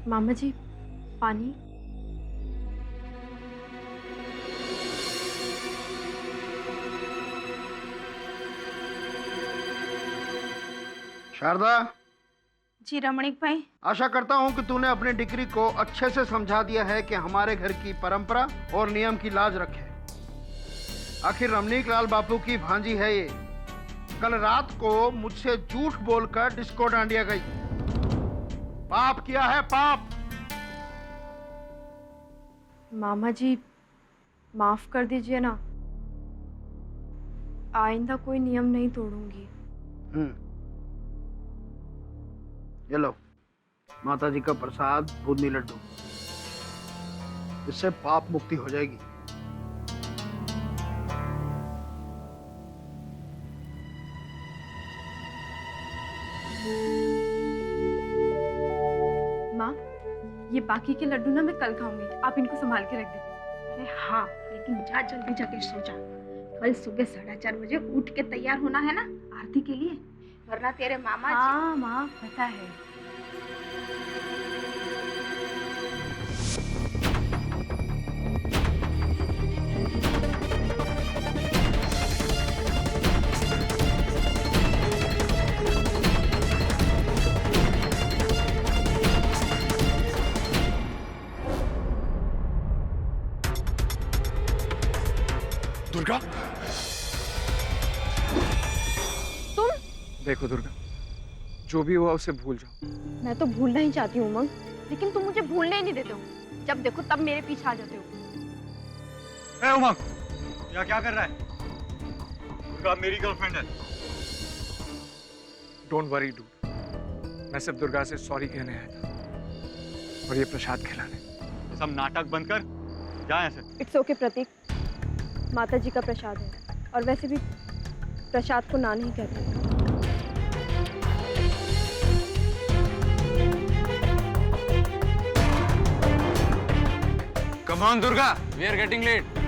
मामा जी, पानी। शारदा। जी रमणीक भाई। आशा करता हूँ कि तूने अपनी डिग्री को अच्छे से समझा दिया है कि हमारे घर की परंपरा और नियम की लाज रखे। आखिर रमणीक लाल बापू की भांजी है ये। कल रात को मुझसे झूठ बोलकर डिस्को डांडिया गई। पाप किया है, पाप। मामा जी, माफ कर दीजिए ना, आइंदा कोई नियम नहीं तोड़ूंगी। ये लो माता जी का प्रसाद, बूंदी लड्डू। इससे पाप मुक्ति हो जाएगी। माँ, ये बाकी के लड्डू ना मैं कल खाऊंगी, आप इनको संभाल के रख दीजिए। अरे हाँ, लेकिन जा जल्दी जाके सो जा। कल सुबह 4:30 बजे उठ के तैयार होना है ना आरती के लिए, वरना तेरे मामा जी। हाँ माँ, पता है। दुर्गा, तुम? देखो दुर्गा, जो भी हुआ उसे भूल जाओ। मैं तो भूलना ही चाहती हूँ उमंग, लेकिन तुम मुझे भूलने ही नहीं देते हो। जब देखो तब मेरे पीछे आ जाते हो। ए उमंग, यहाँ क्या कर रहा है? दुर्गा मेरी गर्लफ्रेंड है। डोंट वरी डूड, मैं सिर्फ दुर्गा से सॉरी कहने आया था और ये प्रसाद खिलाने। ये सब नाटक बंद कर, जा ऐसे। इट्स ओके प्रतीक, माता जी का प्रसाद है, और वैसे भी प्रसाद को ना नहीं कहते। Come on Durga, we are getting late.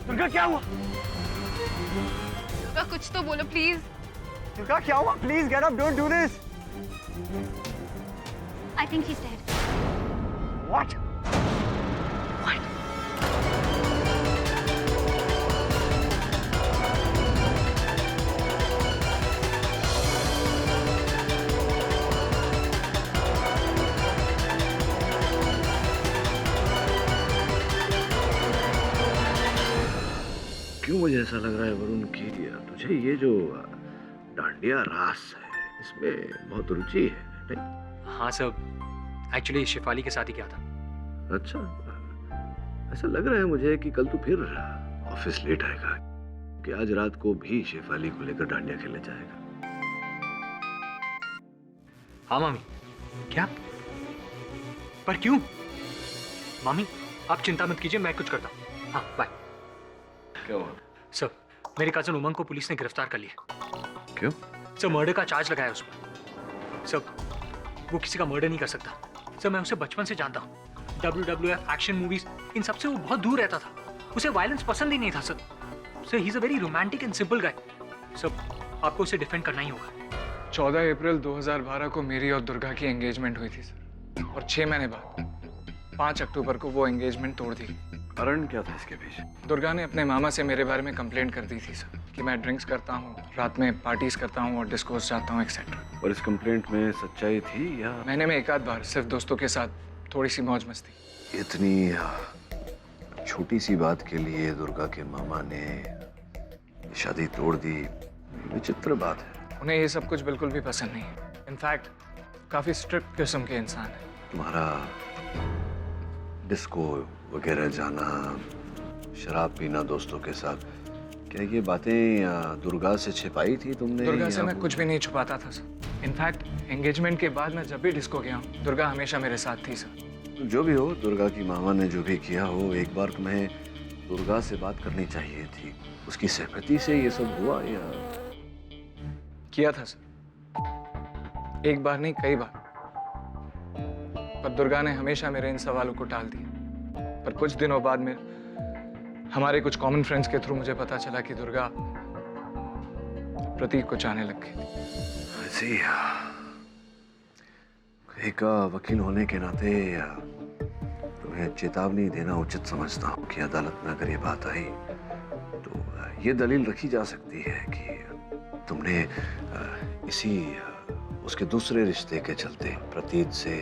Durga क्या हुआ? दुर्गा कुछ तो बोलो प्लीज। दुर्गा क्या हुआ? Please get up, don't do this. I think she is dead. What? मुझे ऐसा लग रहा है वरुण कि तुझे ये जो डांडिया रास है इसमें बहुत रुचि है, नहीं? हाँ सर, एक्चुअली शिफाली के साथ ही क्या था। अच्छा, ऐसा लग रहा है मुझे कि कल तू फिर ऑफिस लेट आएगा, कि आज रात को भी शेफाली को लेकर डांडिया खेलने जाएगा। हाँ मामी। क्या? पर क्यों? मामी आप चिंता मत कीजिए, मैं कुछ करता हूँ। हाँ बाय। क्या हुआ? सर मेरे कजन उमंग को पुलिस ने गिरफ्तार कर लिया। क्यों? सर मर्डर का चार्ज लगाया उस पर। सर वो किसी का मर्डर नहीं कर सकता। सर मैं उसे बचपन से जानता हूँ। WWF, एक्शन मूवीज, इन सबसे वो बहुत दूर रहता था। उसे वायलेंस पसंद ही नहीं था sir. Sir he is a very romantic and simple guy. Sir आपको उसे डिफेंड करना ही होगा। 14 अप्रैल 2012 को मेरी और दुर्गा की एंगेजमेंट हुई थी सर, और 6 महीने बाद 5 अक्टूबर को वो एंगेजमेंट तोड़ दी। कारण क्या था इसके पीछे? दुर्गा ने अपने मामा से मेरे बारे में कंप्लेंट कर दी थी सर, कि मैं ड्रिंक्स करता हूँ, रात में पार्टीज करता हूँ और डिस्कोस जाता हूँ एक्सेट्रा। और इस कंप्लेंट में सच्चाई थी या? महीने में एक आध बार सिर्फ दोस्तों के साथ थोड़ी सी मौज मस्ती। इतनी छोटी सी बात के लिए दुर्गा के मामा ने शादी तोड़ दी, विचित्र बात है। उन्हें ये सब कुछ बिल्कुल भी पसंद नहीं है। इनफैक्ट काफी स्ट्रिक्ट किस्म के इंसान है। तुम्हारा डिस्को वगैरह जाना, शराब पीना दोस्तों के साथ, क्या ये बातें दुर्गा से छिपाई थी तुमने? दुर्गा से मैं कुछ भी नहीं छुपाता था सर। इनफैक्ट एंगेजमेंट के बाद मैं जब भी डिस्को गया हूँ, दुर्गा हमेशा मेरे साथ थी सर। जो भी हो, दुर्गा की मामा ने जो भी किया हो, एक बार तुम्हें दुर्गा से बात करनी चाहिए थी। उसकी सहमति से ये सब हुआ या? किया था सर, एक बार नहीं कई बार, पर दुर्गा ने हमेशा मेरे इन सवालों को टाल दिया। पर कुछ दिनों बाद में हमारे कुछ कॉमन फ्रेंड्स के थ्रू मुझे पता चला कि दुर्गा प्रतीक को चाहने लग गई। ऐसी एक वकील होने के नाते तुम्हें चेतावनी देना उचित समझता हूँ कि अदालत में अगर ये बात आई तो ये दलील रखी जा सकती है कि तुमने इसी उसके दूसरे रिश्ते के चलते प्रतीक से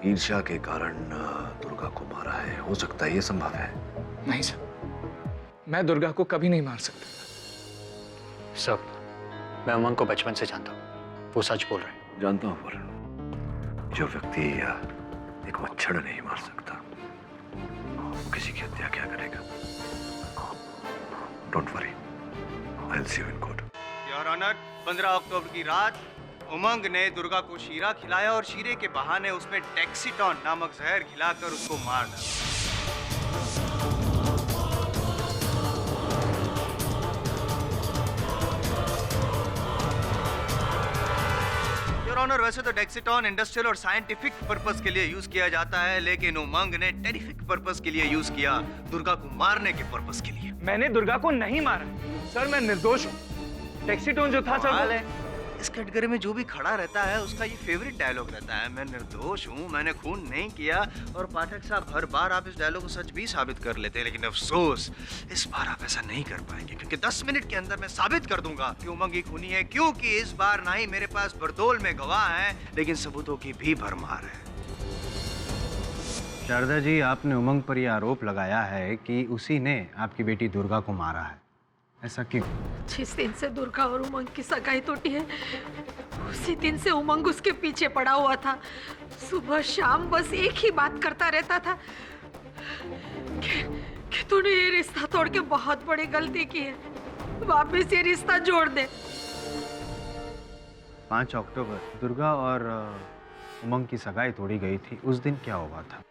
ईर्ष्या के कारण दुर्गा को मारा है। हो सकता है, ये संभव है? नहीं सर, मैं दुर्गा को कभी नहीं मार सकता। सर मैं उमंग को बचपन से जानता हूँ, वो सच बोल रहे हैं। जानता हूँ वरुण, जो व्यक्ति एक मच्छर नहीं मार सकता, वो किसी की हत्या क्या करेगा? Don't worry, I will see you in court. Your honour, 15 अक्टूबर की रात उमंग ने दुर्गा को शीरा खिलाया और शीरे के बहाने उसमें डेक्सीटॉन नामक जहर खिलाकर उसको मार डाला। योर ऑनर, वैसे तो डेक्सीटॉन इंडस्ट्रियल और साइंटिफिक पर्पस के लिए यूज किया जाता है, लेकिन उमंग ने टेरिफिक पर्पस के लिए यूज किया, दुर्गा को मारने के पर्पस के लिए। मैंने दुर्गा को नहीं मारा सर, मैं निर्दोष हूँ। टैक्सीटोन जो था सर, इस कैटेगरी में जो भी खड़ा रहता है उसका ये फेवरेट डायलॉग रहता है, मैं निर्दोष हूँ, मैंने खून नहीं किया। और पाठक साहब, हर बार आप इस डायलॉग को सच भी साबित कर लेते हैं, लेकिन अफसोस इस बार आप ऐसा नहीं कर पाएंगे, क्योंकि 10 मिनट के अंदर मैं साबित कर दूंगा कि उमंग ही खूनी है। क्योंकि इस बार ना ही मेरे पास बरदौल में गवाह है, लेकिन सबूतों की भी भरमार है। शारदा जी, आपने उमंग पर यह आरोप लगाया है कि उसी ने आपकी बेटी दुर्गा को मारा है, ऐसा क्यों? जिस दिन से दुर्गा और उमंग की सगाई टूटी है, उसी दिन से उमंग उसके पीछे पड़ा हुआ था। सुबह शाम बस एक ही बात करता रहता था कि तूने ये रिश्ता तोड़ के बहुत बड़ी गलती की है, वापस ये रिश्ता जोड़ दे। 5 अक्टूबर दुर्गा और उमंग की सगाई तोड़ी गई थी, उस दिन क्या हुआ था?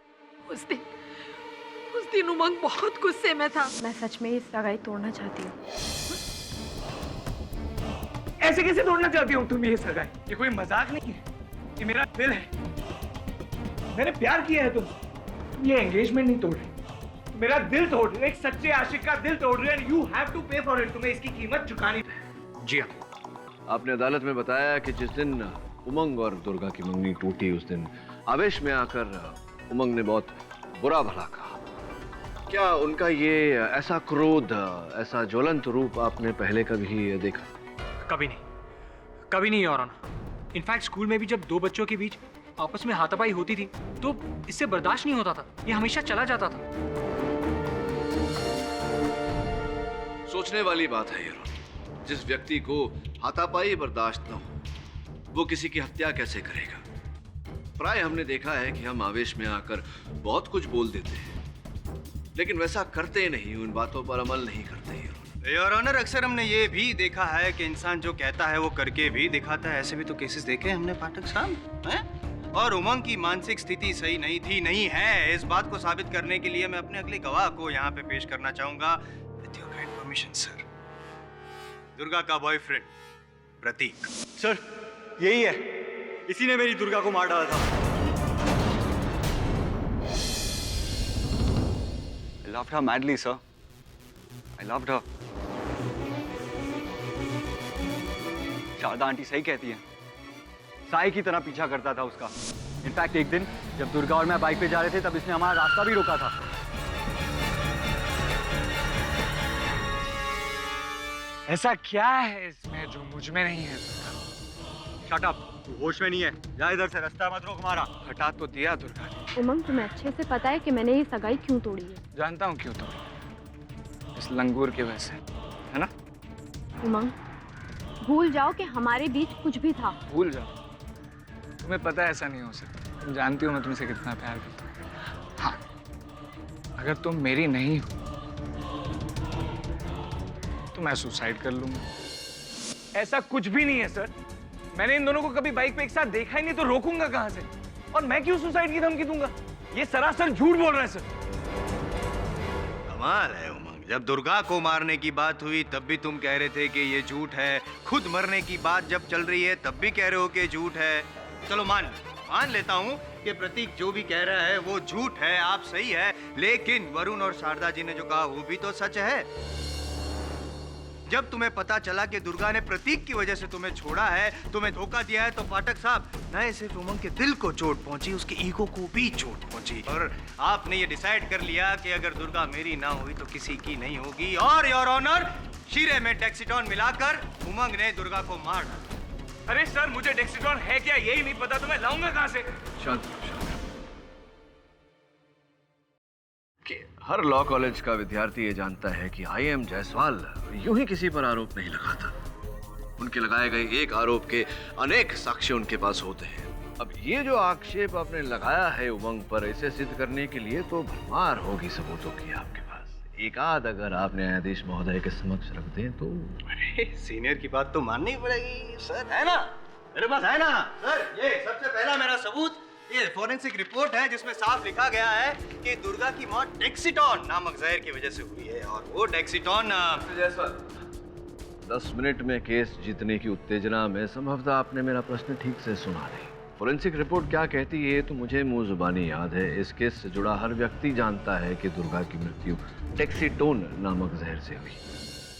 उस दिन उमंग बहुत गुस्से में था। मैं सच में ये सगाई तोड़ना चाहती हूँ। ऐसे कैसे तोड़ना चाहती हूँ तुम ये सगाई? ये कोई मजाक नहीं है, ये मेरा दिल है, मैंने प्यार किया है तुम ये एंगेजमेंट नहीं तोड़ रही, मेरा दिल तोड़ रही, एक सच्चे आशिक का दिल तोड़ रही है। यू हैव टू पे फॉर इट, तुम्हें इसकी कीमत चुकानी है। जी हाँ। आपने अदालत में बताया कि जिस दिन उमंग और दुर्गा की मंगनी टूटी, उस दिन आवेश में आकर उमंग ने बहुत बुरा भला कहा। क्या उनका ये ऐसा क्रोध, ऐसा ज्वलंत रूप आपने पहले कभी देखा? कभी नहीं और ऑनर। इनफैक्ट स्कूल में भी जब दो बच्चों के बीच आपस में हाथापाई होती थी तो इससे बर्दाश्त नहीं होता था, ये हमेशा चला जाता था। सोचने वाली बात है ये रोनी। जिस व्यक्ति को हाथापाई बर्दाश्त न हो वो किसी की हत्या कैसे करेगा? प्राय हमने देखा है कि हम आवेश में आकर बहुत कुछ बोल देते हैं, लेकिन वैसा करते नहीं, उन बातों पर अमल नहीं करते ये रोनी। योर ऑनर, अक्सर हमने ये भी देखा है कि इंसान जो कहता है वो करके भी दिखाता है। ऐसे भी तो केसेस देखे हमने पाठक साहब, हैं? और उमंग की मानसिक स्थिति सही नहीं थी, नहीं है। इस बात को साबित करने के लिए मैं अपने अगले गवाह को यहाँ पे पेश करना चाहूंगा। With your kind permission sir. Durga का बॉयफ्रेंड प्रतीक। सर यही है, इसी ने मेरी दुर्गा को मार डाला था। I loved her madly, sir. I loved her. Sharda aunty सही कहती है, साई की तरह पीछा करता था उसका। इनफैक्ट एक दिन जब दुर्गा और मैं बाइक पे जा रहे थे तब इसने हमारा रास्ता भी रोका था। ऐसा क्या है इसमें जो मुझ में नहीं है? शट अप, तू होश में नहीं है। जा इधर से, रास्ता मत रोक हमारा। हटा तो दिया दुर्गा ने। उमंग, तुम्हें अच्छे से पता है कि मैंने ये सगाई क्यों तोड़ी है। जानता हूँ क्यों तोड़ी, इस लंगूर की वजह से, है ना? उमंग, भूल जाओ कि हमारे बीच कुछ भी था। भूल जाओ, तुम्हें पता है ऐसा नहीं हो सकता। तुम जानती हो मैं तुमसे कितना प्यार करता हूँ। हाँ, अगर तुम मेरी नहीं हो तो मैं सुसाइड कर लूंगा। ऐसा कुछ भी नहीं है सर, मैंने इन दोनों को कभी बाइक पे एक साथ देखा ही नहीं, तो रोकूंगा कहां से? और मैं क्यों सुसाइड की धमकी दूंगा? ये सरासर झूठ बोल रहे हैं सर। कमाल है उमंग, जब दुर्गा को मारने की बात हुई तब भी तुम कह रहे थे कि ये झूठ है, खुद मरने की बात जब चल रही है तब भी कह रहे हो कि झूठ है। चलो मान लेता हूँ कि प्रतीक जो भी कह रहा है वो झूठ है, आप सही है, लेकिन वरुण और शारदा जी ने जो कहा वो भी तो सच है। जब तुम्हें पता चला कि दुर्गा ने प्रतीक की वजह से तुम्हें छोड़ा है, तुम्हें धोखा दिया है, तो पाठक साहब न सिर्फ उमंग के दिल को चोट पहुंची, उसके ईगो को भी चोट पहुंची। और आपने ये डिसाइड कर लिया कि अगर दुर्गा मेरी ना हुई तो किसी की नहीं होगी। और योर ऑनर, शीरे में डेक्सिटॉन मिलाकर उमंग ने दुर्गा को मार डाला। अरे सर, मुझे डेक्सिटॉन है क्या यही नहीं पता, तो मैं लाऊंगा कहां से? शांत कि हर लॉ कॉलेज का विद्यार्थी ये जानता है कि IM जायसवाल यूं ही किसी पर आरोप नहीं लगाता। उनके लगाए गए एक आरोप के अनेक साक्ष्य उनके पास होते हैं। अब ये जो आक्षेप आपने लगाया है उमंग पर, इसे सिद्ध करने के लिए तो भरमार होगी सबूतों की आपके पास। एक आध अगर आप न्यायाधीश महोदय के समक्ष रख दें तो। अरे सीनियर की बात तो माननी पड़ेगी सर, है ना? मेरे पास है ना सर, ये सबसे पहला मेरा सबूत, ये फोरेंसिक रिपोर्ट है जिसमें साफ लिखा गया है कि दुर्गा की मौत डेक्सिटॉन नामक जहर की वजह से हुई है। और वो डेक्सिटॉन 10 मिनट में केस जीतने की उत्तेजना में संभवतः आपने मेरा प्रश्न ठीक से सुना नहीं। फोरेंसिक रिपोर्ट क्या कहती है तो मुझे मुंह जुबानी याद है। इस केस से जुड़ा हर व्यक्ति जानता है कि दुर्गा की मृत्यु डेक्सिटोन नामक जहर से हुई।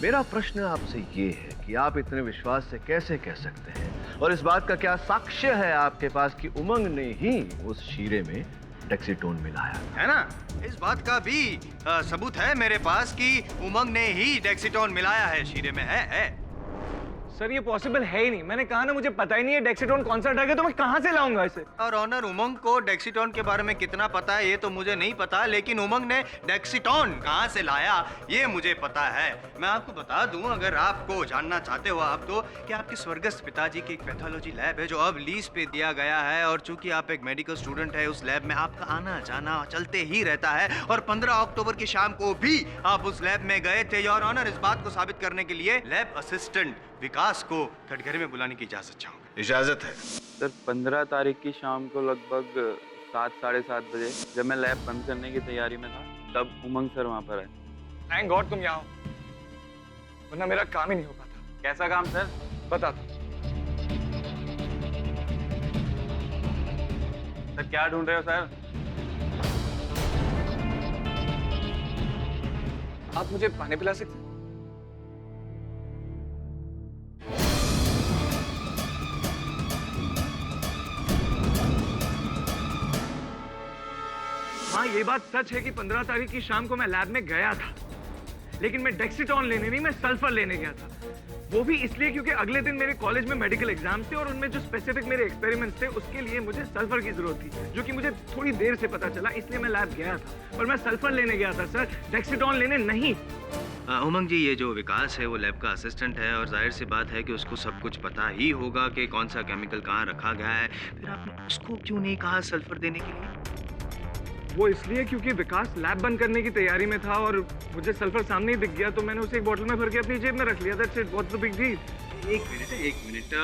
मेरा प्रश्न आपसे ये है कि आप इतने विश्वास से कैसे कह सकते हैं, और इस बात का क्या साक्ष्य है आपके पास कि उमंग ने ही उस शीरे में डेक्सिटोन मिलाया, है ना? इस बात का भी सबूत है मेरे पास कि उमंग ने ही डेक्सिटॉन मिलाया है शीरे में। है सर ये पॉसिबल है ही नहीं। मैंने कहा ना मुझे पता ही नहीं है डेक्सिटोन कौन सा ड्रग है, तो मैं कहां से लाऊंगा इसे? और ऑनर, उमंग को डेक्सिटॉन के बारे में कितना पता है ये तो मुझे नहीं पता, लेकिन उमंग ने डेक्सिटॉन कहां से लाया ये मुझे पता है। मैं आपको बता दूं, अगर आपको जानना चाहते हो आप तो, कि आपके स्वर्गस्थ पिताजी की एक पैथोलॉजी लैब है जो अब लीज पे दिया गया है, और चूंकि आप एक मेडिकल स्टूडेंट है उस लैब में आपका आना जाना चलते ही रहता है। और 15 अक्टूबर की शाम को भी आप उस लैब में गए थे। योर ऑनर, इस बात को साबित करने के लिए लैब असिस्टेंट विकास को कटघरे में बुलाने की इजाजत चाहूंगा। इजाजत है सर। 15 तारीख की शाम को लगभग 7 साढ़े 7 बजे जब मैं लैब बंद करने की तैयारी में था तब उमंग सर वहाँ पर आए। थैंक गॉड तुम यहाँ हो, वरना मेरा काम ही नहीं हो पाता। कैसा काम सर? बता दो सर। क्या ढूंढ रहे हो सर? आप मुझे पानी पिला सकते हैं? हाँ, ये बात सच है कि 15 तारीख की शाम को मैं लैब में गया था, लेकिन मैं डेक्सिटॉन लेने नहीं, मैं सल्फर लेने गया था। वो भी इसलिए क्योंकि अगले दिन मेरे कॉलेज में मेडिकल एग्जाम थे और उनमें जो स्पेसिफिक मेरे एक्सपेरिमेंट्स थे उसके लिए मुझे सल्फर की जरूरत थी, जो कि मुझे थोड़ी देर से पता चला, इसलिए मैं लैब गया था। पर मैं सल्फर लेने गया था सर, डेक्सिटॉन लेने नहीं। उमंग जी, ये जो विकास है वो लैब का असिस्टेंट है और जाहिर सी बात है कि उसको सब कुछ पता ही होगा कि कौन सा केमिकल कहाँ रखा गया है। फिर आपने उसको क्यों नहीं कहा सल्फर देने के लिए? वो इसलिए क्योंकि विकास लैब बंद करने की तैयारी में था और मुझे सल्फर सामने ही दिख गया तो मैंने उसे एक बोतल में भर के अपनी जेब में रख लिया। That's it, what's the big deal? एक मिनट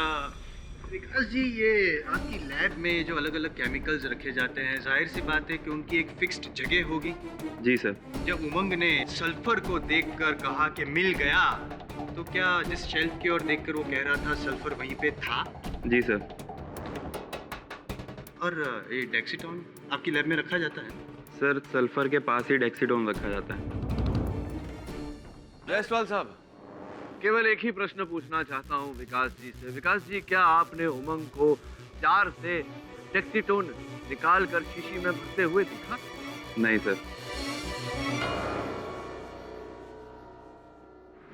विकास जी, ये आपकी लैब में जो अलग अलग केमिकल्स रखे जाते हैं, जाहिर सी बात है कि उनकी एक फिक्स्ड जगह होगी। जी सर। जब उमंग ने सल्फर को देखकर कहा कि मिल गया, तो क्या जिस शेल्फ की ओर देखकर वो कह रहा था सल्फर वहीं पे था? जी सर। और ये डेक्सीटोन आपकी लैब में रखा जाता है? सर, सल्फर के पास ही डेक्सीटोन रखा जाता है। जायसवाल साहब, केवल एक ही प्रश्न पूछना चाहता हूँ विकास जी से। विकास जी, क्या आपने उमंग को जार से डेक्सीटोन निकाल कर शीशी में भरते हुए देखा? नहीं सर।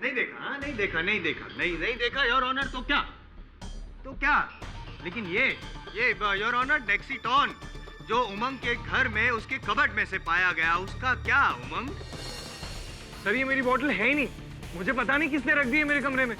नहीं देखा योर ऑनर। तो क्या लेकिन ये योर ऑनर, डेक्सीटोन जो उमंग के घर में उसके कबर्ड में से पाया गया, उसका क्या उमंग? सर, ये मेरी बोतल है ही नहीं। मुझे पता नहीं किसने रख दी है मेरे कमरे में।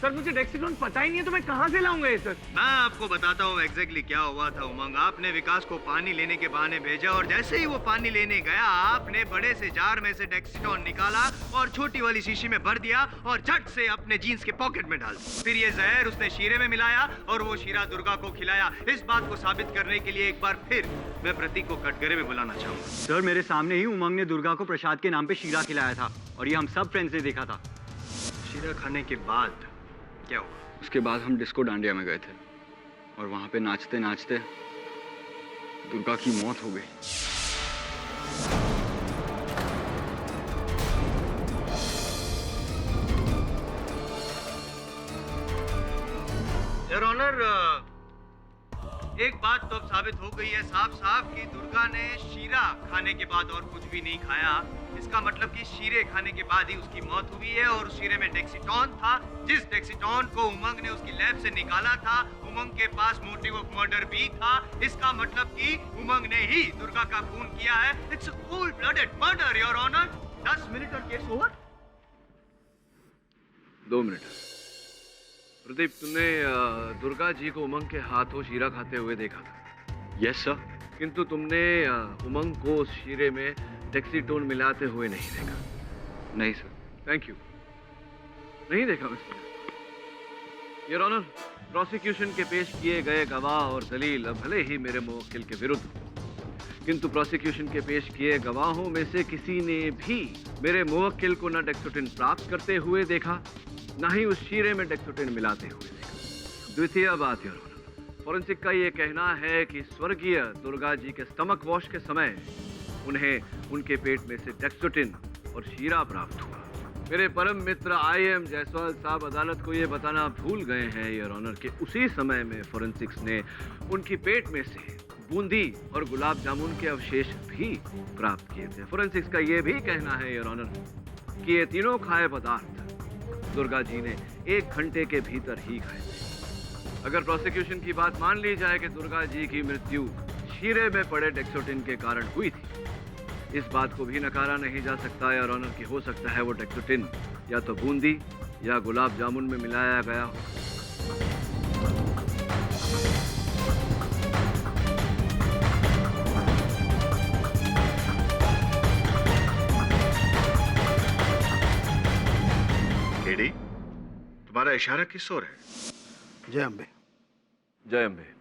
सर, मुझे डेक्सीटोन पता ही नहीं है तो मैं कहाँ से लाऊंगा ये सर? मैं आपको बताता हूँ एग्जैक्टली क्या हुआ था उमंग। आपने विकास को पानी लेने के बहाने भेजा और जैसे ही वो पानी लेने गया, आपने बड़े से जार में से डेक्सीटोन निकाला और छोटी वाली शीशी में भर दिया और झट से अपने जीन्स के पॉकेट में डाल दिया। फिर ये जहर उसने शीरे में मिलाया और वो शीरा दुर्गा को खिलाया। इस बात को साबित करने के लिए एक बार फिर मैं प्रतीक को कटघरे में बुलाना चाहूंगा। सर, मेरे सामने ही उमंग ने दुर्गा को प्रसाद के नाम पे शीरा खिलाया था और ये हम सब फ्रेंड्स ने देखा था। शीरा खाने के बाद क्या हुआ? उसके बाद हम डिस्को डांडिया में गए थे और वहां पे नाचते नाचते दुर्गा की मौत हो गई। योर ऑनर, एक बात तो अब साबित हो गई है साफ साफ कि दुर्गा ने शीरा खाने के बाद और कुछ भी नहीं खाया। इसका मतलब कि शीरे खाने के बाद ही उसकी मौत हुई है और उस शीरे में डेक्सीटोन था, जिस डेक्सीटोन को उमंग ने उसकी लैब से निकाला था। उमंग के पास मोटिव ऑफ मर्डर भी था। इसका मतलब कि उमंग ने ही दुर्गा का खून किया है। It's a cold blooded murder your honour. 10 minute और केस ओवर। 2 मिनट। प्रदीप, तुमने दुर्गा जी को उमंग के हाथों शीरा खाते हुए देखा था? Yes sir. किंतु तुमने उमंग को उस शीरे में डेक्सीटोन मिलाते हुए नहीं देखा? नहीं सर। Thank you. नहीं देखा मिस्टर। योर ऑनर, प्रोसिक्यूशन के पेश किए गए गवाह और दलील भले ही मेरे मुवक्किल के विरुद्ध हो, किंतु प्रोसिक्यूशन के पेश किए गवाहों में से किसी ने भी मेरे मुवक्किल को न डेक्सीटोन प्राप्त करते हुए देखा, न ही उस शीरे में डेक्सीटोन मिलाते हुए देखा। द्वितीय बात योर ऑनर, फॉरेंसिक का ये कहना है कि स्वर्गीय दुर्गा जी के स्टमक वॉश के समय उन्हें उनके पेट में से डेक्सीटोन और शीरा प्राप्त हुआ। मेरे परम मित्र IM जायसवाल साहब अदालत को ये बताना भूल गए हैं योर ऑनर कि उसी समय में फॉरेंसिक्स ने उनकी पेट में से बूंदी और गुलाब जामुन के अवशेष भी प्राप्त किए थे। फॉरेंसिक्स का ये भी कहना है योर ऑनर कि ये तीनों खाए पदार्थ दुर्गा जी ने 1 घंटे के भीतर ही खाए थे। अगर प्रोसिक्यूशन की बात मान ली जाए कि दुर्गा जी की मृत्यु शीरे में पड़े डेक्सीटोन के कारण हुई थी, इस बात को भी नकारा नहीं जा सकता योर ऑनर कि हो सकता है वो डेक्सीटोन या तो बूंदी या गुलाब जामुन में मिलाया गया हो। केडी, तुम्हारा इशारा किस ओर है? जय अम्बे। जय अम्बे।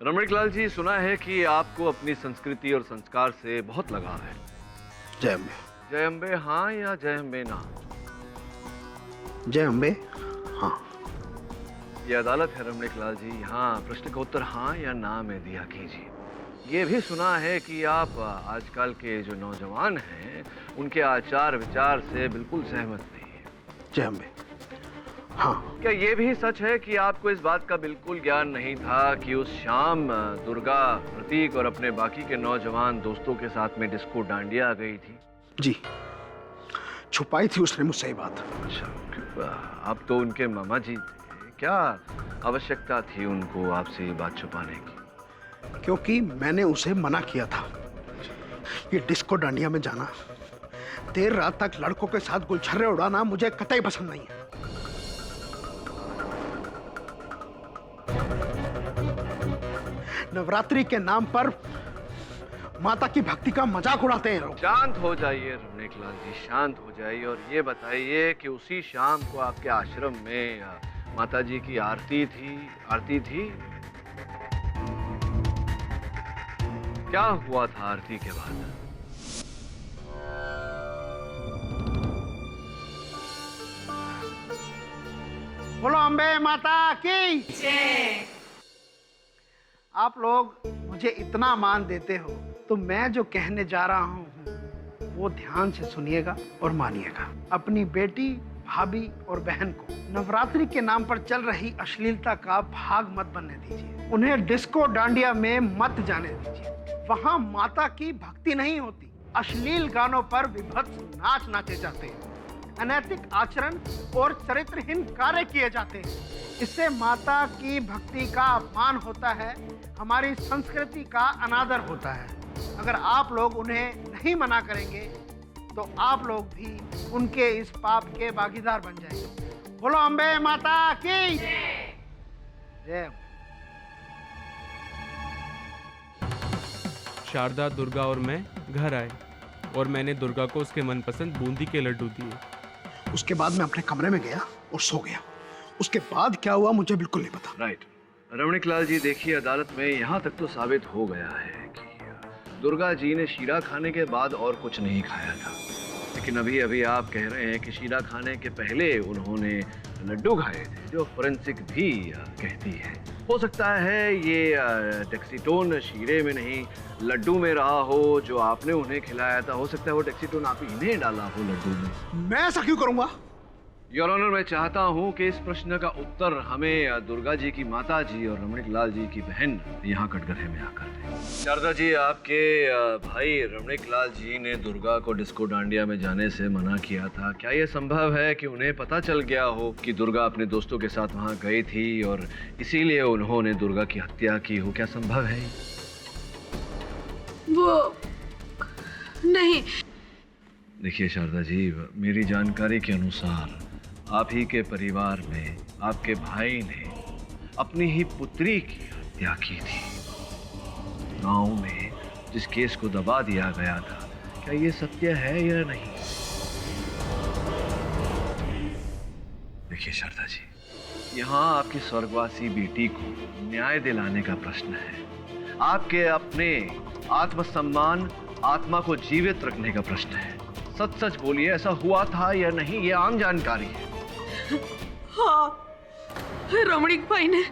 रमणीक लाल जी, सुना है कि आपको अपनी संस्कृति और संस्कार से बहुत लगाव है। जय अम्बे। जय अम्बे हाँ या जय अम्बे ना? जय अम्बे हाँ। ये अदालत है रमणीक लाल जी, यहाँ प्रश्न का उत्तर हाँ या ना में दिया कीजिए। ये भी सुना है कि आप आजकल के जो नौजवान हैं उनके आचार विचार से बिल्कुल सहमत नहीं है। जय अम्बे हाँ। क्या ये भी सच है कि आपको इस बात का बिल्कुल ज्ञान नहीं था कि उस शाम दुर्गा, प्रतीक और अपने बाकी के नौजवान दोस्तों के साथ में डिस्को डांडिया गई थी? जी, छुपाई थी उसने मुझसे ये बात। अच्छा, आप तो उनके मामा जी थे, क्या आवश्यकता थी उनको आपसे ये बात छुपाने की? क्योंकि मैंने उसे मना किया था। ये डिस्को डांडिया में जाना देर रात तक लड़कों के साथ गुलछर्रे उड़ाना मुझे कतई पसंद नहीं है। नवरात्रि के नाम पर माता की भक्ति का मजाक उड़ाते हैं लोग। शांत हो जाइए रमणीकलाल जी, शांत हो जाइए और ये बताइए कि उसी शाम को आपके आश्रम में माता जी की आरती थी? क्या हुआ था आरती के बाद? बोलो अम्बे माता की जय। आप लोग मुझे इतना मान देते हो तो मैं जो कहने जा रहा हूँ वो ध्यान से सुनिएगा और मानिएगा। अपनी बेटी, भाभी और बहन को नवरात्रि के नाम पर चल रही अश्लीलता का भाग मत बनने दीजिए। उन्हें डिस्को डांडिया में मत जाने दीजिए। वहाँ माता की भक्ति नहीं होती। अश्लील गानों पर विभत्स नाच नाचे जाते हैं, अनैतिक आचरण और चरित्रहीन कार्य किए जाते हैं। इससे माता की भक्ति का अपमान होता है, हमारी संस्कृति का अनादर होता है। अगर आप लोग उन्हें नहीं मना करेंगे तो आप लोग भी उनके इस पाप के भागीदार बन जाएंगे। बोलो अम्बे माता की जय। शारदा, दुर्गा और मैं घर आए और मैंने दुर्गा को उसके मनपसंद बूंदी के लड्डू दिए। उसके बाद मैं अपने कमरे में गया और सो गया। उसके बाद क्या हुआ मुझे बिल्कुल नहीं पता। राइट रमणीकलाल जी, देखिए अदालत में यहाँ तक तो साबित हो गया है कि दुर्गा जी ने शीरा खाने के बाद और कुछ नहीं खाया था, लेकिन अभी अभी आप कह रहे हैं कि शीरा खाने के पहले उन्होंने लड्डू खाए थे, जो फोरेंसिक भी कहती है। हो सकता है ये डेक्सीटोन शीरे में नहीं लड्डू में रहा हो जो आपने उन्हें खिलाया था। हो सकता है वो डेक्सीटोन आप इन्हें डाला हो लड्डू में। मैं ऐसा क्यों करूंगा? योर ऑनर, मैं चाहता हूं कि इस प्रश्न का उत्तर हमें दुर्गा जी की माता जी और रमणीकलाल जी की बहन यहाँ कटघरे में आकर दें। शारदा जी, आपके भाई रमणीकलाल जी ने दुर्गा को डिस्को डांडिया में जाने से मना किया था। क्या यह संभव है कि उन्हें पता चल गया हो कि दुर्गा अपने दोस्तों के साथ वहाँ गई थी और इसीलिए उन्होंने दुर्गा की हत्या की हो? क्या संभव है? वो नहीं। देखिए शारदा जी, मेरी जानकारी के अनुसार आप ही के परिवार में आपके भाई ने अपनी ही पुत्री की हत्या की थी। गांव में जिस केस को दबा दिया गया था, क्या ये सत्य है या नहीं? देखिए शारदा जी, यहाँ आपकी स्वर्गवासी बेटी को न्याय दिलाने का प्रश्न है। आपके अपने आत्मसम्मान, आत्मा को जीवित रखने का प्रश्न है। सच सच बोलिए, ऐसा हुआ था या नहीं? ये आम जानकारी है। हाँ, रमणीक भाई ने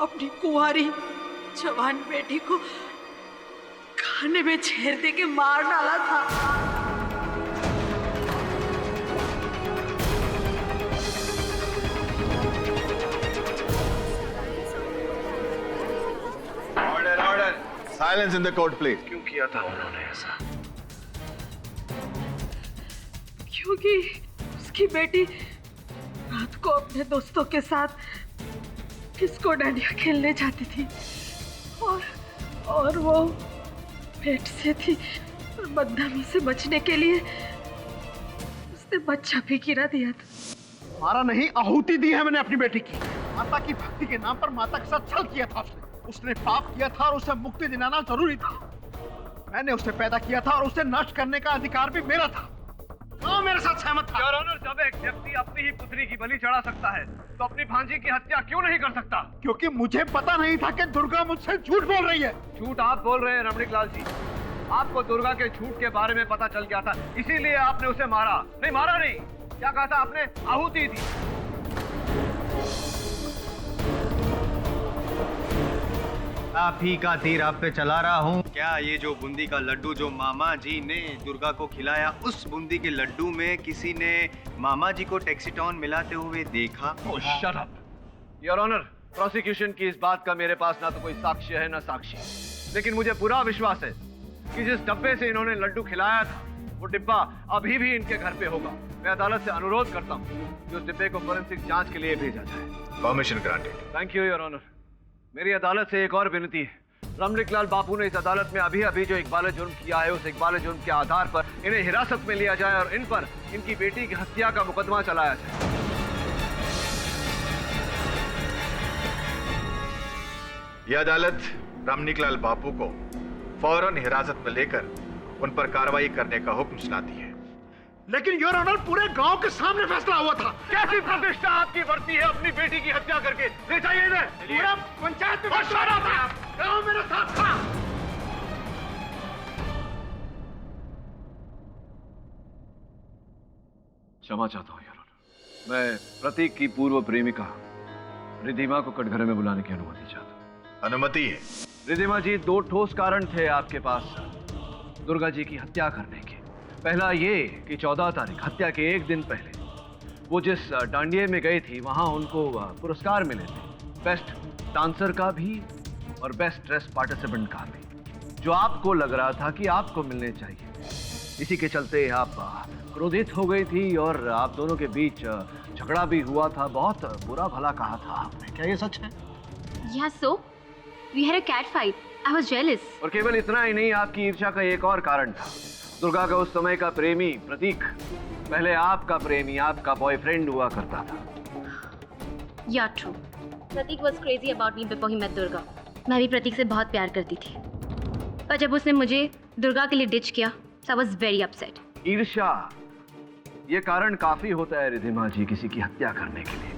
अपनी कुंवारी जवान बेटी को खाने में छेड़ दे के मार डाला था। Order order, silence in the court please. क्यों किया था उन्होंने ऐसा? क्योंकि उसकी बेटी रात को अपने दोस्तों के साथ डिस्को डांडिया खेलने जाती थी और वो पेट से थी और बदनामी से बचने के लिए उसने बच्चा भी गिरा दिया था। मारा नहीं, आहुति दी है मैंने अपनी बेटी की। माता की भक्ति के नाम पर माता के साथ छल किया था उसने पाप किया था और उसे मुक्ति दिलाना जरूरी था। मैंने उसे पैदा किया था और उसे नष्ट करने का अधिकार भी मेरा था। हाँ, मेरे साथ सहमत था। योर ऑनर, जब एक व्यक्ति अपनी ही पुत्री की बलि चढ़ा सकता है तो अपनी भांजी की हत्या क्यों नहीं कर सकता? क्योंकि मुझे पता नहीं था कि दुर्गा मुझसे झूठ बोल रही है। झूठ आप बोल रहे हैं रमणीकलाल जी। आपको दुर्गा के झूठ के बारे में पता चल गया था, इसीलिए आपने उसे मारा। नहीं, मारा नहीं, क्या कहा था आपने? आहुति दी। आप ही का तीर आप पे चला रहा हूँ। क्या ये जो बूंदी का लड्डू जो मामा जी ने दुर्गा को खिलाया, उस बूंदी के लड्डू में किसी ने मामा जी को डेक्सीटोन मिलाते हुए देखा? Shut up your honour, prosecution की इस बात का मेरे पास ना तो कोई साक्ष्य है ना साक्षी, लेकिन मुझे पूरा विश्वास है कि जिस डब्बे से इन्होंने लड्डू खिलाया था वो डिब्बा अभी भी इनके घर पे होगा। मैं अदालत से अनुरोध करता हूँ कि उस डिब्बे को फोरेंसिक जांच के लिए भेजा जाए। Permission granted. Thank you your honour. मेरी अदालत से एक और विनती है, रमणीकलाल बापू ने इस अदालत में अभी अभी जो इकबाल जुर्म किया है, उस इकबाल जुर्म के आधार पर इन्हें हिरासत में लिया जाए और इन पर इनकी बेटी की हत्या का मुकदमा चलाया जाए। यह अदालत रमणीकलाल बापू को फौरन हिरासत में लेकर उन पर कार्रवाई करने का हुक्म सुनाती है। लेकिन योर ऑनर, पूरे गांव के सामने फैसला हुआ था। कैसी प्रतिष्ठा आपकी बढ़ती है अपनी बेटी की हत्या करके? ले जाइए इन्हें। पूरा पंचायत में फैसला था, गांव मेरे साथ था। क्षमा चाहता हूं योर ऑनर। मैं प्रतीक की पूर्व प्रेमिका रिधिमा को कटघरे में बुलाने की अनुमति चाहता हूं। अनुमति है। रिधिमा जी, 2 ठोस कारण थे आपके पास दुर्गा जी की हत्या करने के। पहला ये कि 14 तारीख, हत्या के 1 दिन पहले, वो जिस डांडिये में गई थी वहां उनको पुरस्कार मिले थे, बेस्ट डांसर का भी और बेस्ट ड्रेस पार्टिसिपेंट का भी, जो आपको लग रहा था कि आपको मिलने चाहिए। इसी के चलते आप क्रोधित हो गई थी और आप दोनों के बीच झगड़ा भी हुआ था। बहुत बुरा भला कहा था आपने। क्या ये सच है? Yeah, so we had a cat fight. I was jealous. और केवल इतना ही नहीं, आपकी ईर्ष्या का एक और कारण था। दुर्गा का उस समय का प्रेमी प्रतीक पहले आपका प्रेमी, आपका बॉयफ्रेंड हुआ करता था। Yeah, true. Prateek was crazy about me before he met Durga. मैं भी प्रतीक से बहुत प्यार करती थी, पर जब उसने मुझे दुर्गा के लिए डिच किया, so I was very upset. ईर्ष्या ये कारण काफी होता है रिधिमा जी किसी की हत्या करने के लिए।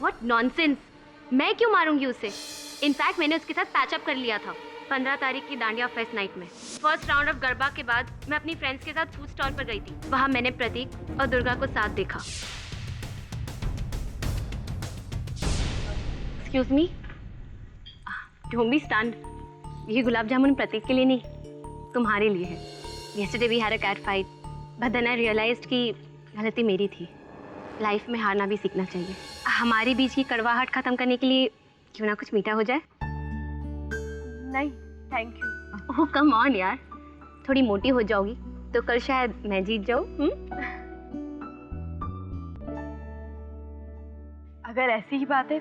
What nonsense! मैं क्यों मारूंगी उसे? इनफैक्ट मैंने उसके साथ पैचअप कर लिया था 15 तारीख की दांडिया फेस्ट नाइट में। फर्स्ट राउंड ऑफ गरबा के बाद मैं अपनी फ्रेंड्स के साथ फूड स्टॉल पर गई थी। वहां मैंने प्रतीक और दुर्गा को साथ देखा। Excuse me, don't be stunned. ये गुलाब जामुन प्रतीक के लिए नहीं, तुम्हारे लिए है। Yesterday we had a cat fight, but then I realised कि गलती मेरी थी। लाइफ में हारना भी सीखना चाहिए। हमारे बीच की कड़वाहट खत्म करने के लिए क्यों ना कुछ मीठा हो जाए? नहीं, thank you. Oh come on यार, थोड़ी मोटी हो जाओगी तो कल शायद मैं जीत जाऊं। अगर ऐसी ही बात है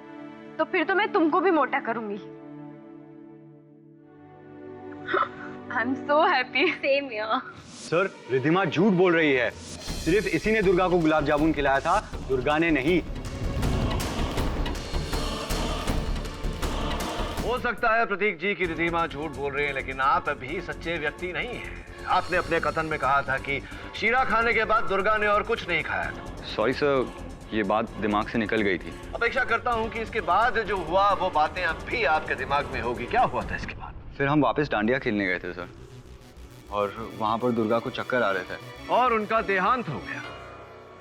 तो फिर तो मैं तुमको भी मोटा करूंगी। I am so happy. Same यार। सर, रिधिमा झूठ बोल रही है। सिर्फ इसी ने दुर्गा को गुलाब जामुन खिलाया था, दुर्गा ने नहीं। हो सकता है प्रतीक जी की रिधिमा झूठ बोल रही है, लेकिन आप अभी सच्चे व्यक्ति नहीं हैं। आपने अपने कथन में कहा था कि शीरा खाने के बाद दुर्गा ने और कुछ नहीं खाया था। सॉरी सर, ये बात दिमाग से निकल गई थी। अपेक्षा करता हूँ कि इसके बाद जो हुआ वो बातें अब भी आपके दिमाग में होगी। क्या हुआ था इसके बाद? फिर हम वापस डांडिया खेलने गए थे सर, और वहां पर दुर्गा को चक्कर आ रहे थे और उनका देहांत हो गया।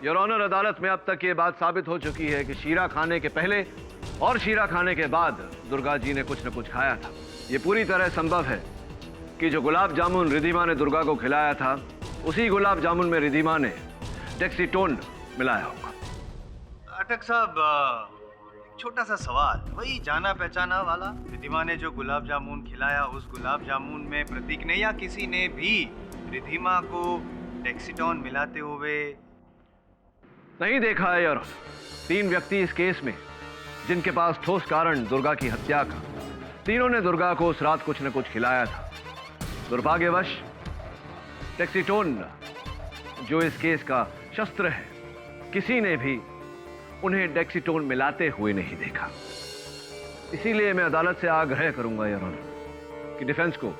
योर ऑनर, अदालत में अब तक ये बात साबित हो चुकी है कि शीरा खाने के पहले और शीरा खाने के बाद दुर्गा जी ने कुछ न कुछ खाया था। ये पूरी तरह संभव है कि जो गुलाब जामुन रिधिमा ने दुर्गा को खिलाया था, उसी गुलाब जामुन में रिधिमा ने डेक्सीटोन मिलाया होगा। अटक साहब, छोटा सा सवाल, वही जाना पहचाना वाला रिधिमा ने जो गुलाब जामुन खिलाया, उस गुलाब जामुन में प्रतीक ने या किसी ने भी रिधिमा को डेक्सीटोन मिलाते हुए नहीं देखा है। और 3 व्यक्ति इस केस में जिनके पास ठोस कारण दुर्गा की हत्या का, तीनों ने दुर्गा को उस रात कुछ न कुछ खिलाया था। दुर्भाग्यवश डेक्सीटोन जो इस केस का शस्त्र है, किसी ने भी उन्हें डेक्सीटोन मिलाते हुए नहीं देखा। इसीलिए मैं अदालत से आग्रह करूंगा योर ऑनर कि डिफेंस को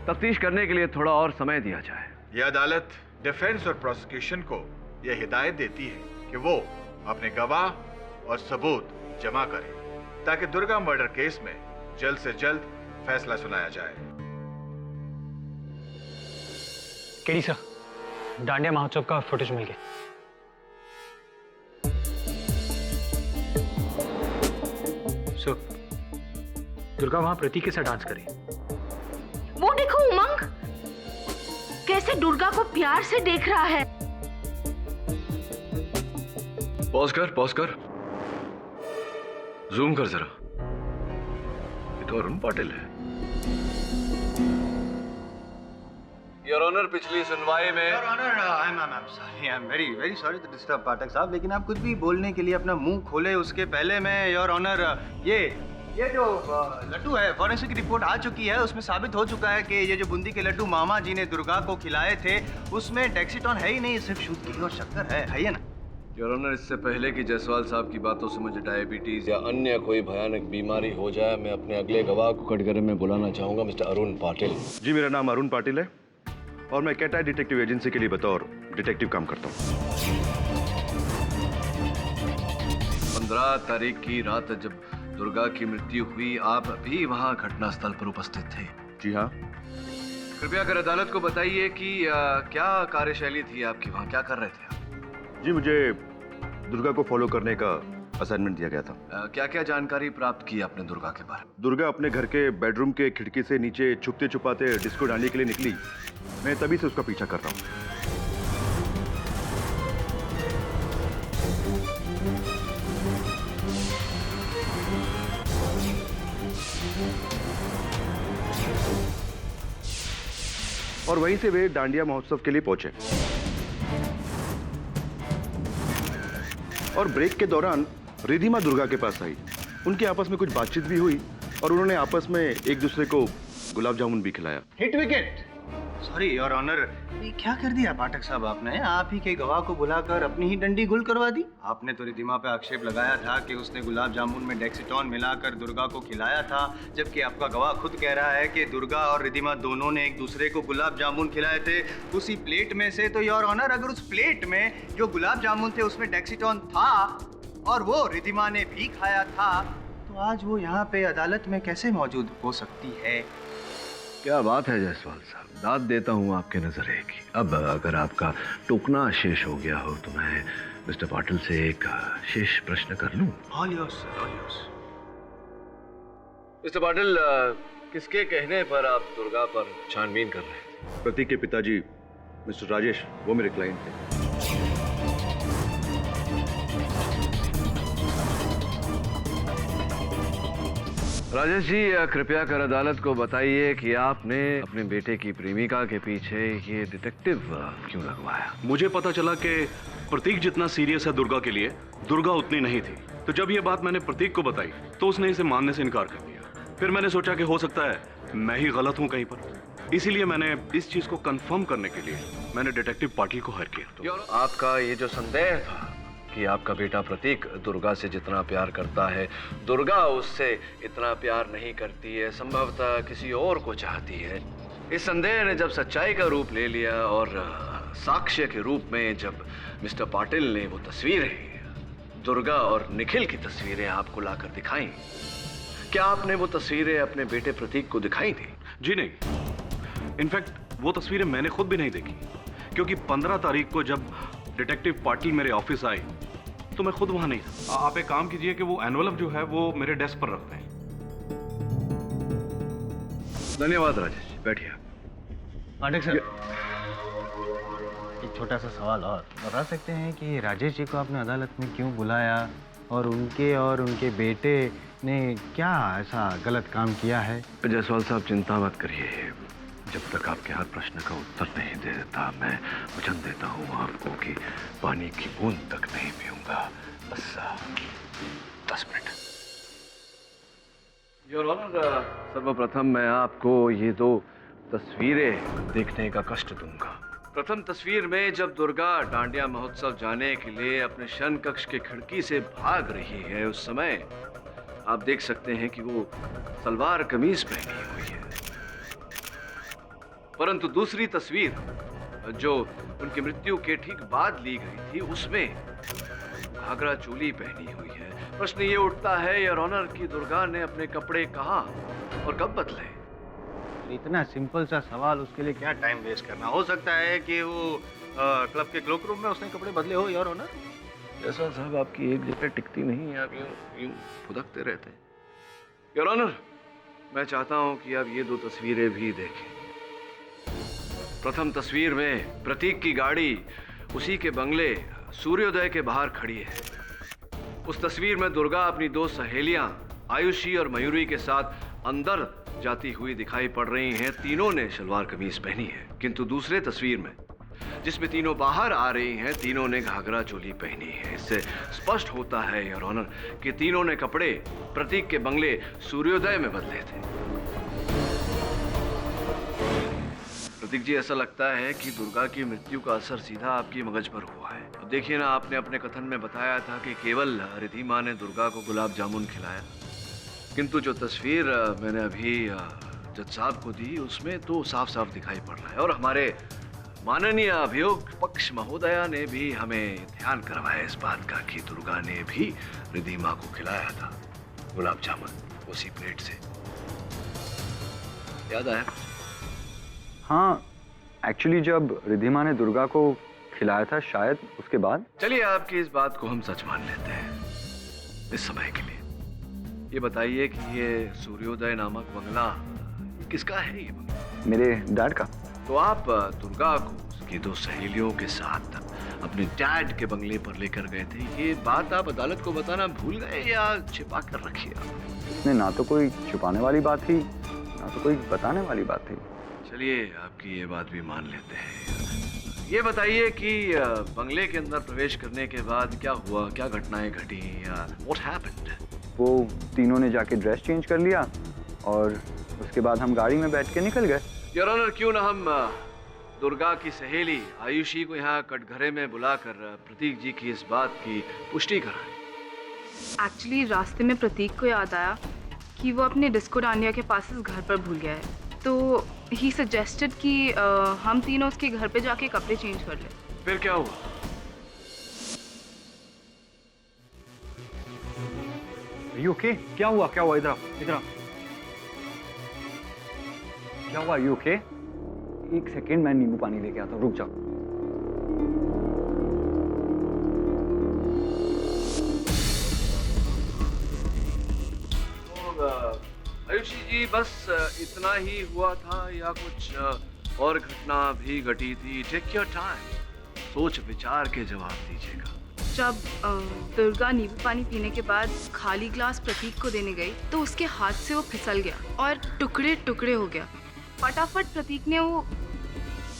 तफ्तीश करने के लिए थोड़ा और समय दिया जाए। यह अदालत डिफेंस और प्रोसिक्यूशन को यह हिदायत देती है कि वो अपने गवाह और सबूत जमा करें, ताकि दुर्गा मर्डर केस में जल्द से जल्द फैसला सुनाया जाए। केडी सर, डांडिया महोत्सव का फुटेज मिल गया। सो दुर्गा वहां प्रतीक के साथ डांस करी। वो देखो उमंग, कैसे दुर्गा को प्यार से देख रहा है। पॉज कर, जूम कर जरा। ये तो अरुण पाटिल है। योर ऑनर, पिछली सुनवाई में your honour, I am very sorry to disturb Pathak साहब, लेकिन आप कुछ भी बोलने के लिए अपना मुंह खोले उसके पहले मैं योर ऑनर ये जो लड्डू है, फॉरेंसिक रिपोर्ट आ चुकी है, उसमें साबित हो चुका है कि ये जो बूंदी के लड्डू मामा जी ने दुर्गा को खिलाए थे उसमें डेक्सीटोन है ही नहीं, सिर्फ शुद्ध घी और शक्कर है ना? योर ऑनर, इससे पहले कि जायसवाल साहब की बातों से मुझे डायबिटीज या अन्य कोई भयानक बीमारी हो जाए, मैं अपने अगले गवाह को कटघरे में बुलाना चाहूंगा, मिस्टर अरुण पाटिल। जी, मेरा नाम अरुण पाटिल है और मैं कैटाई डिटेक्टिव एजेंसी के लिए बतौर डिटेक्टिव काम करता हूँ। 15 तारीख की रात जब दुर्गा की मृत्यु हुई, आप भी वहां घटनास्थल पर उपस्थित थे? जी हाँ। कृपया कर अदालत को बताइए कि क्या कार्यशैली थी आपकी, वहां क्या कर रहे थे आप? जी, मुझे दुर्गा को फॉलो करने का असाइनमेंट दिया गया था। क्या क्या जानकारी प्राप्त की आपने दुर्गा के बारे में? दुर्गा अपने घर के बेडरूम के खिड़की से नीचे छुपते छुपाते डिस्को डालने के लिए निकली। मैं तभी से उसका पीछा कर रहा हूँ। और वहीं से वे डांडिया महोत्सव के लिए पहुंचे और ब्रेक के दौरान रिधिमा दुर्गा के पास आई। उनकी आपस में कुछ बातचीत भी हुई और उन्होंने आपस में एक दूसरे को गुलाब जामुन भी खिलाया। Hit wicket. Sorry your honour, ये क्या कर दिया पाठक साहब आपने? आप ही के गवाह को बुलाकर अपनी ही डंडी गुल करवा दी। आपने तो रिधिमा पे आक्षेप लगाया था कि उसने गुलाब जामुन में डेक्सीटोन मिलाकर दुर्गा को खिलाया था, जबकि आपका गवाह खुद कह रहा है कि दुर्गा और रिधिमा दोनों ने एक दूसरे को गुलाब जामुन खिलाए थे उसी प्लेट में से। तो योर ऑनर, अगर उस प्लेट में जो गुलाब जामुन थे उसमें डेक्सीटोन था और वो रिधिमा ने भी खाया था, तो आज वो यहाँ पे अदालत में कैसे मौजूद हो सकती है? क्या बात है जायसवाल साहब, दाद देता हूँ आपके नजरे की। अब अगर आपका टोकना शेष हो गया हो तो मैं मिस्टर पाटिल से एक शेष प्रश्न कर लूं? All yours, sir, all yours. Mister Patil, किसके कहने पर आप दुर्गा पर छानबीन कर रहे थे? प्रतीक के पिताजी मिस्टर राजेश, वो मेरे क्लाइंट थे। राजेश जी, कृपया कर अदालत को बताइए कि आपने अपने बेटे की प्रेमिका के पीछे ये डिटेक्टिव क्यों लगवाया? मुझे पता चला कि प्रतीक जितना सीरियस है दुर्गा के लिए, दुर्गा उतनी नहीं थी। तो जब ये बात मैंने प्रतीक को बताई तो उसने इसे मानने से इनकार कर दिया। फिर मैंने सोचा कि हो सकता है मैं ही गलत हूँ कहीं पर, इसीलिए मैंने इस चीज को कंफर्म करने के लिए मैंने डिटेक्टिव पाटिल को हायर किया। तो आपका ये जो संदेह था कि आपका बेटा प्रतीक दुर्गा से जितना प्यार करता है, दुर्गा उससे इतना प्यार नहीं करती है, संभवतः किसी और को चाहती है, इस संदेह ने जब सच्चाई का रूप ले लिया और साक्ष्य के रूप में जब मिस्टर पाटिल ने वो तस्वीरें, दुर्गा और निखिल की तस्वीरें आपको लाकर दिखाई, क्या आपने वो तस्वीरें अपने बेटे प्रतीक को दिखाई थी? जी नहीं, इनफैक्ट वो तस्वीरें मैंने खुद भी नहीं देखी, क्योंकि 15 तारीख को जब डिटेक्टिव पाटिल मेरे ऑफिस आए तो मैं खुद वहां नहीं था। आप एक काम कीजिए कि वो एनवलप जो है वो मेरे डेस्क पर रखते हैं। धन्यवाद राजेश, बैठिए। पाठक सर, एक छोटा सा सवाल और बता सकते हैं कि राजेश जी को आपने अदालत में क्यों बुलाया और उनके बेटे ने क्या ऐसा गलत काम किया है? जायसवाल साहब, चिंता मत करिए, जब तक आपके हर प्रश्न का उत्तर नहीं दे देता मैं वचन देता हूँ आपको कि पानी की बूंद तक नहीं पीऊंगा। बस 10 मिनट। योर ऑनर, सर्वप्रथम मैं आपको ये 2 तस्वीरें देखने का कष्ट दूंगा। प्रथम तस्वीर में जब दुर्गा डांडिया महोत्सव जाने के लिए अपने शयन कक्ष के खिड़की से भाग रही है, उस समय आप देख सकते हैं कि वो सलवार कमीज पहनी हुई है। परंतु दूसरी तस्वीर जो उनकी मृत्यु के ठीक बाद ली गई थी, उसमें घाघरा चोली पहनी हुई है। प्रश्न ये उठता है योर ऑनर कि दुर्गा ने अपने कपड़े कहाँ और कब बदले? इतना सिंपल सा सवाल, उसके लिए क्या टाइम वेस्ट करना? हो सकता है कि वो क्लब के क्लोक रूम में उसने कपड़े बदले हो योर ऑनर। जैसा साहब, आपकी एक जगह टिकती नहीं है, आप यूं फुदकते रहते हैं। योर ऑनर, मैं चाहता हूं कि आप ये 2 तस्वीरें भी देखें। प्रथम तस्वीर में प्रतीक की गाड़ी उसी के बंगले सूर्योदय के बाहर खड़ी है। उस तस्वीर में दुर्गा अपनी 2 सहेलियां आयुषी और मयूरी के साथ अंदर जाती हुई दिखाई पड़ रही हैं। तीनों ने सलवार कमीज पहनी है, किंतु दूसरे तस्वीर में जिसमें तीनों बाहर आ रही हैं, तीनों ने घाघरा चोली पहनी है। इससे स्पष्ट होता है योर ऑनर कि तीनों ने कपड़े प्रतीक के बंगले सूर्योदय में बदले थे। प्रतीक जी, ऐसा लगता है कि दुर्गा की मृत्यु का असर सीधा आपकी मगज पर हुआ है। अब देखिए ना, आपने अपने कथन में बताया था कि केवल रिधिमा ने दुर्गा को गुलाब जामुन खिलाया, किंतु जो तस्वीर मैंने अभी जज साहब को दी उसमें तो साफ साफ दिखाई पड़ रहा है। और हमारे माननीय अभियोग पक्ष महोदया ने भी हमें ध्यान करवाया इस बात का कि दुर्गा ने भी रिधिमा को खिलाया था गुलाब जामुन उसी प्लेट से। याद आया? हाँ, एक्चुअली जब रिधिमा ने दुर्गा को खिलाया था, शायद उसके बाद। चलिए, आपकी इस बात को हम सच मान लेते हैं इस समय के लिए। ये बताइए कि ये सूर्योदय नामक बंगला किसका है? ये बंगला मेरे डैड का। तो आप दुर्गा को उसकी दो सहेलियों के साथ अपने डैड के बंगले पर लेकर गए थे। ये बात आप अदालत को बताना भूल गए या छिपा कर रखी? इसमें ना तो कोई छुपाने वाली बात थी, ना तो कोई बताने वाली बात थी। चलिए, आपकी ये बात भी मान लेते हैं। ये बताइए कि बंगले के अंदर प्रवेश करने के बाद क्या हुआ, क्या घटनाएं घटी? What happened? वो तीनों ने जाके ड्रेस चेंज कर लिया और उसके बाद हम गाड़ी में बैठ के निकल गए। योर ऑनर, क्यों ना हम दुर्गा की सहेली आयुषी को यहाँ कटघरे में बुलाकर प्रतीक जी की इस बात की पुष्टि कराएं। एक्चुअली रास्ते में प्रतीक को याद आया कि वो अपने डिस्को डांडिया के पास इस घर पर भूल गया है, तो ही सजेस्टेड कि हम तीनों उसके घर पे जाके कपड़े चेंज कर लें। फिर क्या हुआ? ओके? क्या हुआ? क्या हुआ? इधर इधर क्या हुआ? You okay? एक सेकेंड, मैं नींबू पानी लेके आता हूँ, रुक जाओ। आयुषी जी, बस इतना ही हुआ था या कुछ और घटना भी घटी थी? टेक योर टाइम, सोच विचार के जवाब दीजिएगा। जब दुर्गा नींबू पानी पीने के बाद खाली ग्लास प्रतीक को देने गई तो उसके हाथ से वो फिसल गया और टुकड़े टुकड़े हो गया। फटाफट प्रतीक ने वो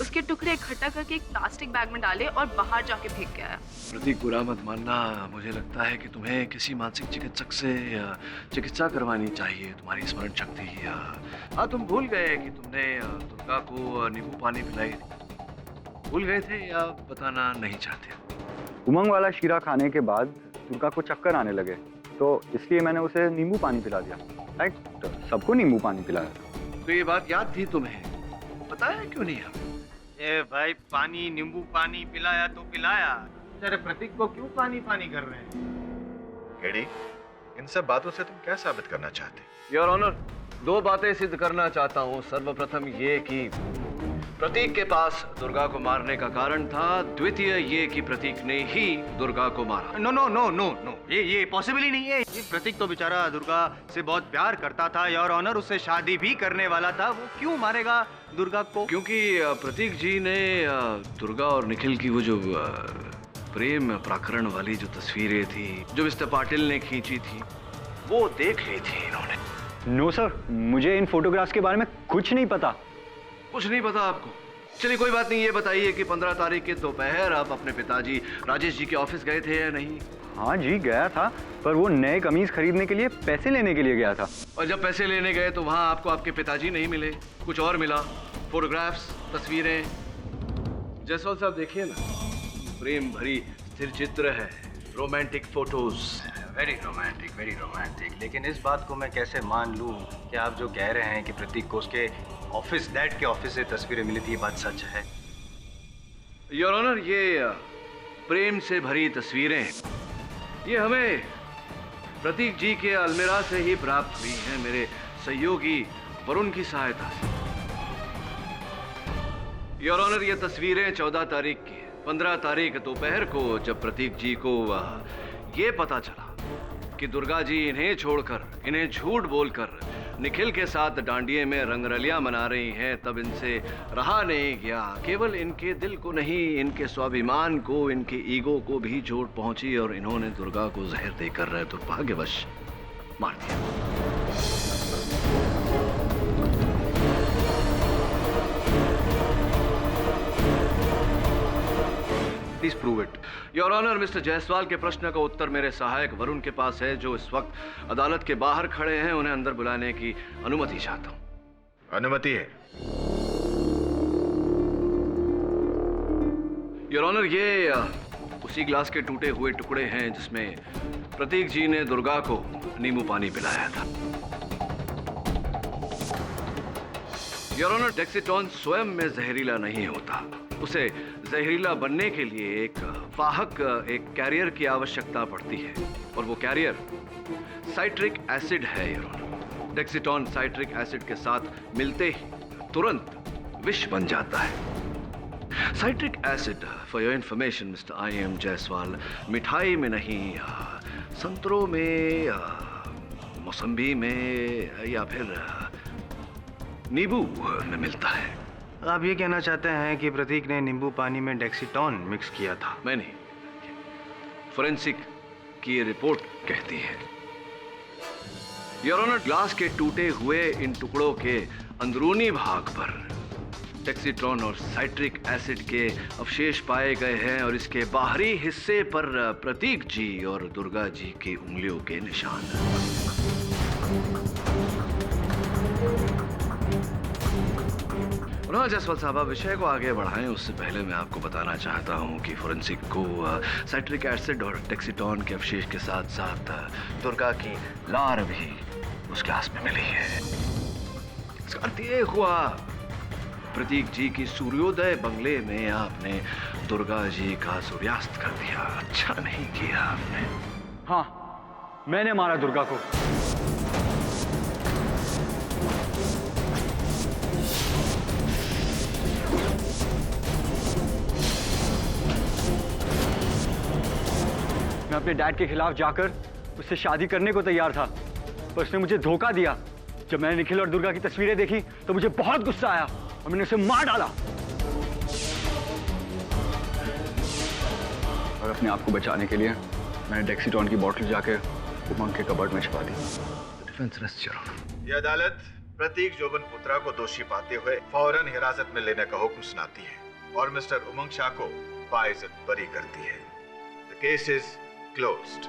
उसके टुकड़े इकट्ठा करके एक प्लास्टिक बैग में डाले और बाहर जाके फेंक के आया। प्रतीक, बुरा मत मानना, मुझे लगता है कि तुम्हें किसी मानसिक चिकित्सक से चिकित्सा करवानी चाहिए। तुम्हारी स्मरण शक्ति, हाँ, तुम भूल गए कि तुमने दुर्गा को नींबू पानी पिलाई थी। भूल गए थे या बताना नहीं चाहते? उमंग वाला शीरा खाने के बाद दुर्गा को चक्कर आने लगे, तो इसलिए मैंने उसे नींबू पानी पिला दिया। राइट? तो सबको नींबू पानी पिलाया। तो ये बात याद थी तुम्हें? बताया क्यों नहीं? ए भाई, पानी नींबू पानी पिलाया तो पिलाया, तेरे प्रतीक को क्यों पानी पानी कर रहे हैं? एडी, इन सब बातों से तुम क्या साबित करना चाहते? योर ऑनर, दो बातें सिद्ध करना चाहता हूँ। सर्वप्रथम ये कि प्रतीक के पास दुर्गा को मारने का कारण था। द्वितीय ये कि प्रतीक ने ही दुर्गा को मारा। No no no no no, ये पॉसिबल ही नहीं है। ये प्रतीक तो बेचारा दुर्गा से बहुत प्यार करता था, योर ऑनर, उससे शादी भी करने वाला था। वो क्यों मारेगा दुर्गा को? क्योंकि प्रतीक जी ने दुर्गा और निखिल की वो जो प्रेम प्राकरण वाली जो तस्वीरें थी जो मिस्टर पाटिल ने खींची थी, वो देख ली थी इन्होंने। नो सर, मुझे इन फोटोग्राफ्स के बारे में कुछ नहीं पता। कुछ नहीं पता आपको? चलिए, कोई बात नहीं। ये बताइए कि 15 तारीख के दोपहर आप अपने पिताजी राजेश जी के ऑफिस गए थे या नहीं? हाँ जी, गया था, पर वो नए कमीज खरीदने के लिए पैसे लेने के लिए गया था। और जब पैसे लेने गए तो वहाँ आपको आपके पिताजी नहीं मिले, कुछ और मिला? फोटोग्राफ्स, तस्वीरें। जयसवाल साहब, देखिए ना, प्रेम भरी स्थिर चित्र है, रोमांटिक फोटोज। Very romantic. लेकिन इस बात को मैं कैसे मान लूं कि आप जो कह रहे हैं कि प्रतीक को उसके ऑफिस, डैड के ऑफिस से तस्वीरें मिली थी, ये बात सच है? योर ऑनर, ये प्रेम से भरी तस्वीरें ये हमें प्रतीक जी के अलमीरा से ही प्राप्त हुई हैं, मेरे सहयोगी वरुण की सहायता से। योर ऑनर, ये तस्वीरें 14 तारीख की है। 15 तारीख दोपहर को जब प्रतीक जी को ये पता चला कि दुर्गा जी इन्हें छोड़कर, इन्हें झूठ बोलकर निखिल के साथ डांडिये में रंगरलियां मना रही हैं, तब इनसे रहा नहीं गया। केवल इनके दिल को नहीं, इनके स्वाभिमान को, इनके ईगो को भी चोट पहुंची और इन्होंने दुर्गा को जहर देकर दुर्भाग्यवश मार दिया। prove it. Your Honor, mister Jaiswal के प्रश्न का उत्तर मेरे सहायक वरुण के पास है, जो इस वक्त अदालत के बाहर खड़े हैं। उन्हें अंदर बुलाने की अनुमति चाहता हूँ। अनुमति है। योर ऑनर, ये उसी ग्लास के टूटे हुए टुकड़े हैं जिसमें प्रतीक जी ने दुर्गा को नींबू पानी पिलाया था। योर ऑनर, डेक्सिटॉन स्वयं में जहरीला नहीं होता। उसे जहरीला बनने के लिए एक वाहक, एक कैरियर की आवश्यकता पड़ती है, और वो कैरियर साइट्रिक एसिड है। योर ऑनर, डेक्सिटॉन साइट्रिक एसिड के साथ मिलते ही तुरंत विष बन जाता है। Citric acid, for your information mister I.M. Jaiswal, मिठाई में नहीं, संतरों में, मौसम्बी में या फिर नींबू में मिलता है। आप ये कहना चाहते हैं कि प्रतीक ने नींबू पानी में डेक्सिटॉन मिक्स किया था? मैं नहीं, फोरेंसिक की ये रिपोर्ट कहती है। योर ऑनर, ग्लास के टूटे हुए इन टुकड़ों के अंदरूनी भाग पर डेक्सिट्रॉन और साइट्रिक एसिड के अवशेष पाए गए हैं, और इसके बाहरी हिस्से पर प्रतीक जी और दुर्गा जी की उंगलियों के निशान। जायसवाल साहब, आप विषय को आगे बढ़ाएं उससे पहले मैं आपको बताना चाहता हूं कि फोरेंसिक को साइट्रिक एसिड और डेक्सिटॉन के अवशेष के साथ साथ दुर्गा की लार भी उस ग्लास में मिली है। इसका अर्थ ये हुआ, प्रतीक जी की सूर्योदय बंगले में आपने दुर्गा जी का सूर्यास्त कर दिया। अच्छा नहीं किया आपने। हाँ, मैंने मारा दुर्गा को। मैं अपने डैड के खिलाफ जाकर उससे शादी करने को तैयार था, पर उसने मुझे धोखा दिया। जब मैंने निखिल और दुर्गा की तस्वीरें देखी तो मुझे बहुत गुस्सा आया और मैंने उसे मार डाला। और अपने आप को बचाने के लिए मैंने डेक्सिटॉन की बोतल जाकर उमंग के कबर्ड में छुपा दी। Defence rest your honour. यह अदालत प्रतीक जोबन पुत्रा को दोषी पाते हुए फौरन हिरासत में लेने का हुक्म सुनाती है और मिस्टर उमंग शाह को बाइज्जत बरी करती है। The case is closed.